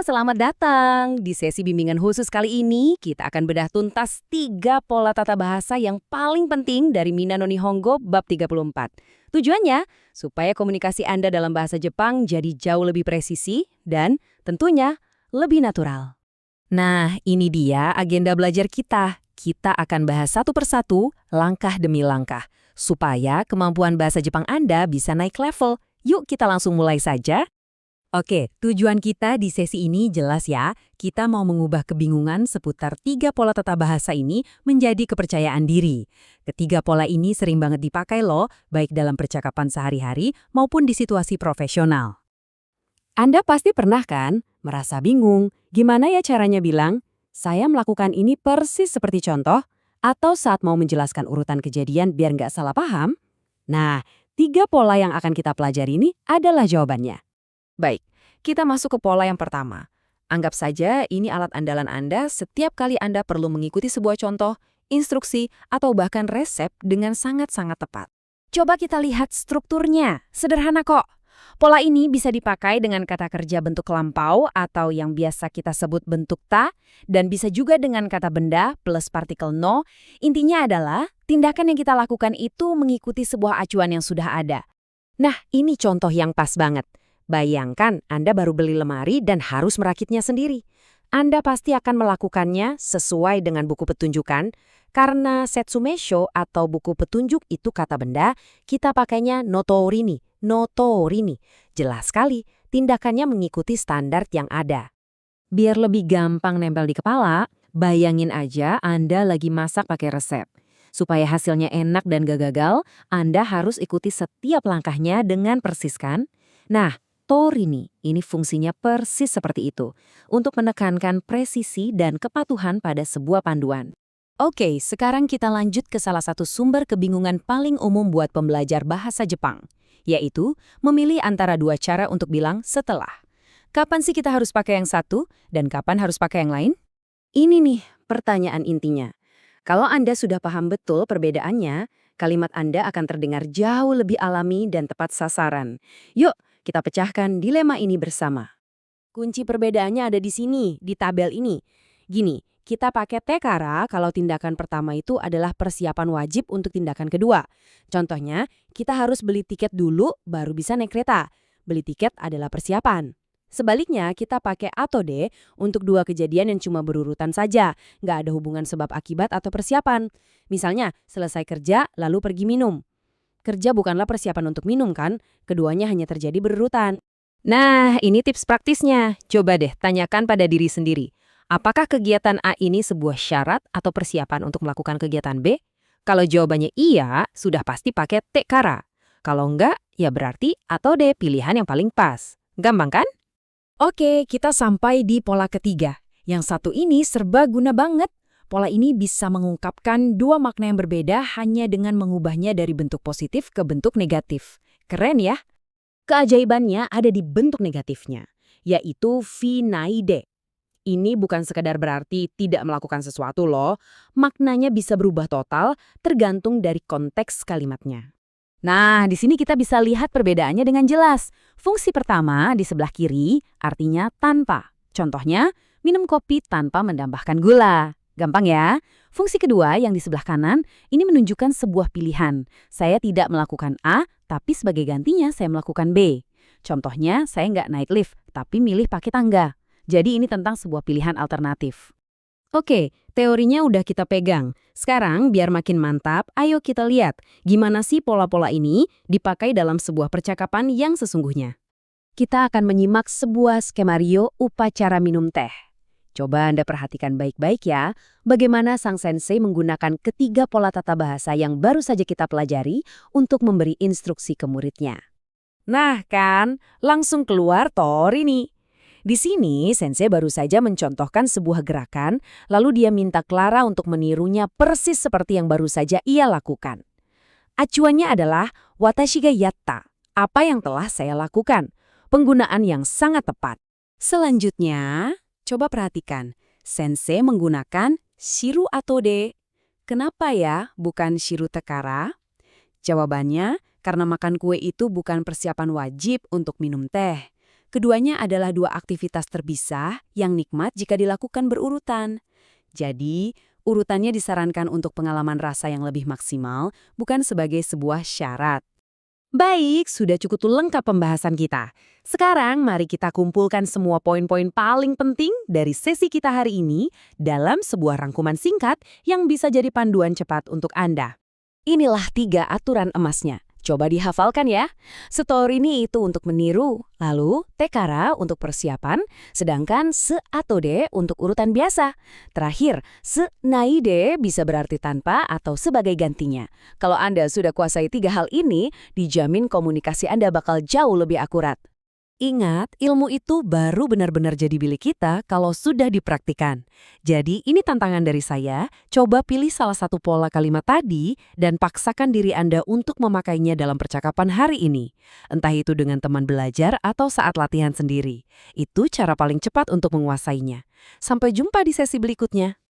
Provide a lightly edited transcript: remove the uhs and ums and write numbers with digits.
selamat datang. Di sesi bimbingan khusus kali ini, kita akan bedah tuntas 3 pola tata bahasa yang paling penting dari Mina no Nihongo bab 34. Tujuannya, supaya komunikasi Anda dalam bahasa Jepang jadi jauh lebih presisi dan tentunya lebih natural. Nah, ini dia agenda belajar kita. Kita akan bahas satu persatu, langkah demi langkah, supaya kemampuan bahasa Jepang Anda bisa naik level. Yuk kita langsung mulai saja. Oke, tujuan kita di sesi ini jelas ya. Kita mau mengubah kebingungan seputar 3 pola tata bahasa ini menjadi kepercayaan diri. Ketiga pola ini sering banget dipakai loh, baik dalam percakapan sehari-hari maupun di situasi profesional. Anda pasti pernah kan merasa bingung, gimana ya caranya bilang, saya melakukan ini persis seperti contoh, atau saat mau menjelaskan urutan kejadian biar nggak salah paham? Nah, 3 pola yang akan kita pelajari ini adalah jawabannya. Baik, kita masuk ke pola yang pertama. Anggap saja ini alat andalan Anda setiap kali Anda perlu mengikuti sebuah contoh, instruksi, atau bahkan resep dengan sangat-sangat tepat. Coba kita lihat strukturnya. Sederhana kok. Pola ini bisa dipakai dengan kata kerja bentuk lampau atau yang biasa kita sebut bentuk ta, dan bisa juga dengan kata benda plus partikel no. Intinya adalah, tindakan yang kita lakukan itu mengikuti sebuah acuan yang sudah ada. Nah, ini contoh yang pas banget. Bayangkan Anda baru beli lemari dan harus merakitnya sendiri. Anda pasti akan melakukannya sesuai dengan buku petunjukan. Karena setsumesho atau buku petunjuk itu kata benda, kita pakainya notorini. Jelas sekali, tindakannya mengikuti standar yang ada. Biar lebih gampang nempel di kepala, bayangin aja Anda lagi masak pakai resep. Supaya hasilnya enak dan gak gagal, Anda harus ikuti setiap langkahnya dengan persis kan? Nah, torini ini fungsinya persis seperti itu, untuk menekankan presisi dan kepatuhan pada sebuah panduan. Oke, sekarang kita lanjut ke salah satu sumber kebingungan paling umum buat pembelajar bahasa Jepang, yaitu memilih antara 2 cara untuk bilang setelah. Kapan sih kita harus pakai yang satu, dan kapan harus pakai yang lain? Ini nih pertanyaan intinya. Kalau Anda sudah paham betul perbedaannya, kalimat Anda akan terdengar jauh lebih alami dan tepat sasaran. Yuk, kita pecahkan dilema ini bersama. Kunci perbedaannya ada di sini, di tabel ini. Gini, kita pakai tekara kalau tindakan pertama itu adalah persiapan wajib untuk tindakan kedua. Contohnya, kita harus beli tiket dulu baru bisa naik kereta. Beli tiket adalah persiapan. Sebaliknya, kita pakai atode untuk 2 kejadian yang cuma berurutan saja, nggak ada hubungan sebab akibat atau persiapan. Misalnya, selesai kerja lalu pergi minum. Kerja bukanlah persiapan untuk minum kan? Keduanya hanya terjadi berurutan. Nah, ini tips praktisnya. Coba deh tanyakan pada diri sendiri. Apakah kegiatan A ini sebuah syarat atau persiapan untuk melakukan kegiatan B? Kalau jawabannya iya, sudah pasti pakai tekara. Kalau enggak, ya berarti atau D pilihan yang paling pas. Gampang kan? Oke, kita sampai di pola ketiga. Yang satu ini serba guna banget. Pola ini bisa mengungkapkan 2 makna yang berbeda hanya dengan mengubahnya dari bentuk positif ke bentuk negatif. Keren ya? Keajaibannya ada di bentuk negatifnya, yaitu finaide. Ini bukan sekadar berarti tidak melakukan sesuatu loh. Maknanya bisa berubah total tergantung dari konteks kalimatnya. Nah, di sini kita bisa lihat perbedaannya dengan jelas. Fungsi pertama di sebelah kiri artinya tanpa. Contohnya, minum kopi tanpa menambahkan gula. Gampang ya? Fungsi kedua yang di sebelah kanan ini menunjukkan sebuah pilihan. Saya tidak melakukan A, tapi sebagai gantinya saya melakukan B. Contohnya, saya nggak naik lift, tapi milih pakai tangga. Jadi ini tentang sebuah pilihan alternatif. Oke, teorinya udah kita pegang. Sekarang biar makin mantap, ayo kita lihat gimana sih pola-pola ini dipakai dalam sebuah percakapan yang sesungguhnya. Kita akan menyimak sebuah skemario upacara minum teh. Coba Anda perhatikan baik-baik ya, bagaimana sang sensei menggunakan ketiga pola tata bahasa yang baru saja kita pelajari untuk memberi instruksi ke muridnya. Nah kan, langsung keluar torini. Di sini, sensei baru saja mencontohkan sebuah gerakan, lalu dia minta Clara untuk menirunya persis seperti yang baru saja ia lakukan. Acuannya adalah watashi ga yatta, apa yang telah saya lakukan, penggunaan yang sangat tepat. Selanjutnya, coba perhatikan, sensei menggunakan shiru atode. Kenapa ya bukan shiru tekara? Jawabannya, karena makan kue itu bukan persiapan wajib untuk minum teh. Keduanya adalah dua aktivitas terpisah yang nikmat jika dilakukan berurutan. Jadi, urutannya disarankan untuk pengalaman rasa yang lebih maksimal, bukan sebagai sebuah syarat. Baik, sudah cukup lengkap pembahasan kita. Sekarang mari kita kumpulkan semua poin-poin paling penting dari sesi kita hari ini dalam sebuah rangkuman singkat yang bisa jadi panduan cepat untuk Anda. Inilah 3 aturan emasnya. Coba dihafalkan ya. Story ini itu untuk meniru, lalu tekara untuk persiapan, sedangkan se atau de untuk urutan biasa. Terakhir, se naide bisa berarti tanpa atau sebagai gantinya. Kalau Anda sudah kuasai 3 hal ini, dijamin komunikasi Anda bakal jauh lebih akurat. Ingat, ilmu itu baru benar-benar jadi milik kita kalau sudah dipraktikkan. Jadi ini tantangan dari saya, coba pilih salah satu pola kalimat tadi dan paksakan diri Anda untuk memakainya dalam percakapan hari ini. Entah itu dengan teman belajar atau saat latihan sendiri. Itu cara paling cepat untuk menguasainya. Sampai jumpa di sesi berikutnya.